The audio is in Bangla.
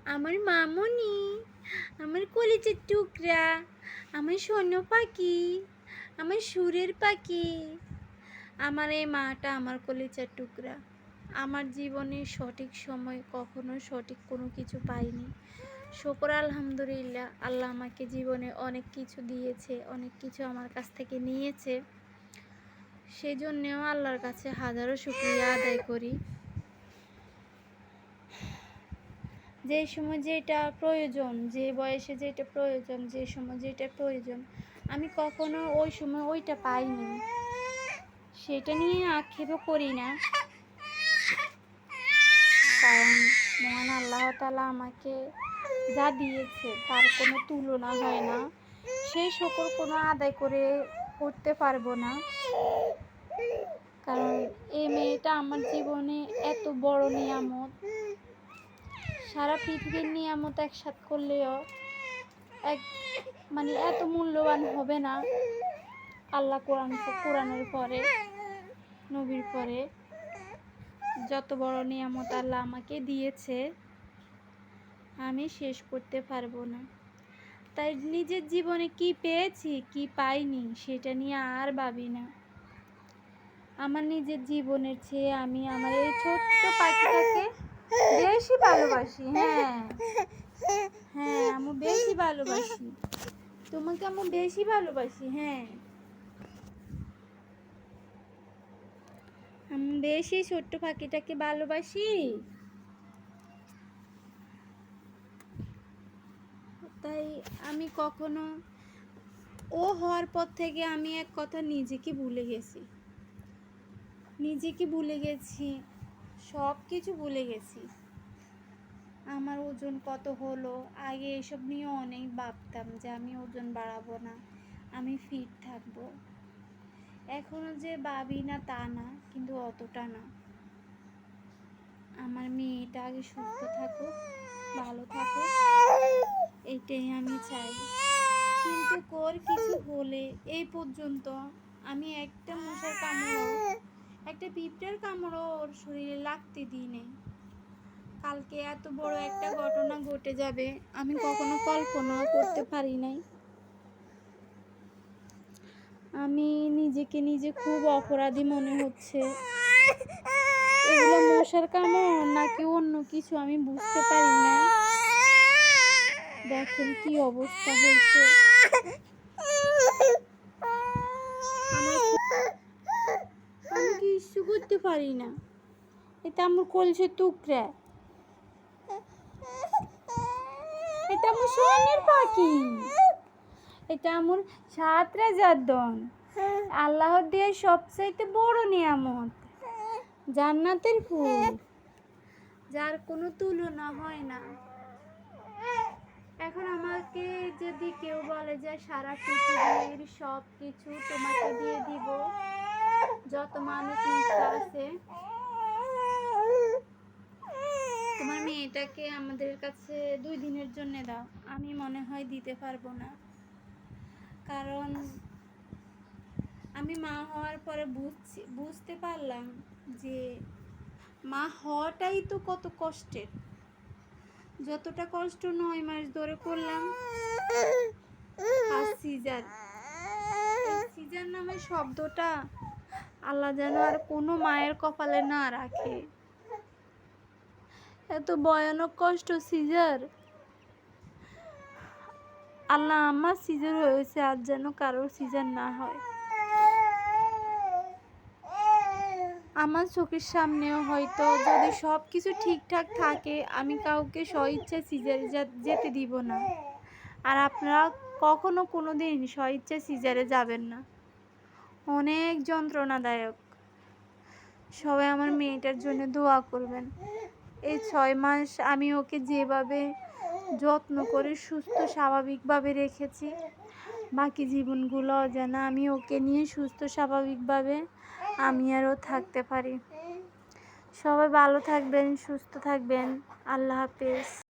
আমার মামুনি, আমার কলিজার টুকরা, আমার সোনা পাখি, আমার সুরের পাখি। আমার এই মাটা আমার কলিজার টুকরা। আমার জীবনের সঠিক সময় কখনো সঠিক কোনো কিছু পাইনি। শুকর আলহামদুলিল্লাহ, আল্লাহ আমাকে জীবনে অনেক কিছু দিয়েছে, অনেক কিছু আমার কাছ থেকে নিয়েছে। সেই জন্যেও আল্লাহর কাছে হাজারো শুকরিয়া আদায় করি। যে সময় যেটা প্রয়োজন, যে বয়সে যেটা প্রয়োজন, যে সময় যেটা প্রয়োজন, আমি কখনো ওই সময় ওইটা পাইনি। সেটা নিয়ে আক্ষেপও করি না, কারণ মহান আল্লাহ তাআলা আমাকে যা দিয়েছে তার কোনো তুলনা হয় না। সেই শুকর কোনো আদায় করতে পারবো না, কারণ এই মেয়েটা আমার জীবনে এত বড় নিয়ামত। সারা পৃথিবীর নিয়ামত একসাথ করলেও এত মূল্যবান হবে না আল্লাহ কোরআনের পরে, নবীর পরে। যত বড় নিয়ামত আল্লাহ আমাকে দিয়েছে আমি শেষ করতে পারবো না। তাই নিজের জীবনে কি পেয়েছি কি পাইনি সেটা নিয়ে আর ভাবি না। আমার নিজের জীবনের চেয়ে আমি আমার এই ছোট্ট পাখিটাকে বেশি ভালোবাসি। হ্যাঁ আমি বেশি ভালোবাসি তোমাকে, আমি বেশি ভালোবাসি। হ্যাঁ, আমি বেশি ছোট্ট পাখিটাকে ভালোবাসি। তাই আমি কখনো ও হওয়ার পর থেকে আমি এক কথা নিজেকে ভুলে গেছি, সব কিছু ভুলে গেছি। আমার ওজন কত হলো, আগে এসব নিয়ে অনেক ভাবতাম যে আমি ওজন বাড়াবো না, আমি ফিট থাকবো। এখনো যে ভাবি না তা না, কিন্তু অতটা না। আমার মেয়েটা আগে সুস্থ থাকুক, ভালো থাকুক, এটাই আমি চাই। কিন্তু কিছু হলে এই পর্যন্ত আমি একটা মশার কামড়, একটা পিঁপড়ার কামড় ওর শরীরে লাগতে দিই নেই। কালকে এত বড় একটা ঘটনা ঘটে যাবে আমি কখনো কল্পনাও করতে পারি নাই। আমি নিজে খুব অপরাধী মনে হচ্ছে। এগুলো মশার কামড় নাকি অন্য কিছু আমি বুঝতে পারি না। দেখেন কি অবস্থা হয়েছে। আমি কিছু করতে পারি না। এটা আমার কলসের টুকরা, এটা আমার সোনার পাখি, এটা আমার 7 রাজার ধন, আল্লাহর দিয়ে সবচাইতে বড় নিয়ামত, জান্নাতের ফুল, যার কোনো তুলনা হয় না। এখন আমাকে যদি কেউ বলে যে সারা পৃথিবীর সব কিছু তোমাকে দিয়ে দিব, যত মানুষ মুক্ত আছে, তোমার মেয়েটাকে আমাদের কাছে 2 দিনের জন্য দাও, আমি মনে হয় দিতে পারবো না। কারণ আমি মা হওয়ার পরে বুঝতে পারলাম যে মা হওয়াটাই তো কত কষ্টের। যতটা কষ্ট 9 মাস ধরে করলাম, আর সিজার নামের শব্দটা আল্লাহ যেন আর কোনো মায়ের কপালে না রাখে। এত ভয়ানক কষ্ট সিজার। আল্লাহ, আমার সিজার হয়েছে, আর যেন কারোর সিজার না হয়। আমার চোখের সামনেও হয়তো যদি সব কিছু ঠিকঠাক থাকে, আমি কাউকে স্বইচ্ছা সিজারে যেতে দিব না। আর আপনারা কখনো কোনো দিন স্বইচ্ছা সিজারে যাবেন না, অনেক যন্ত্রণাদায়ক। সবাই আমার মেয়েটার জন্য দোয়া করবেন। এই 6 মাস আমি ওকে যেভাবে যত্ন করে সুস্থ স্বাভাবিকভাবে রেখেছি, বাকি জীবনগুলো যেন আমি ওকে নিয়ে সুস্থ স্বাভাবিকভাবে আমি আরও থাকতে পারি। সবাই ভালো থাকবেন, সুস্থ থাকবেন। আল্লাহ হাফেজ।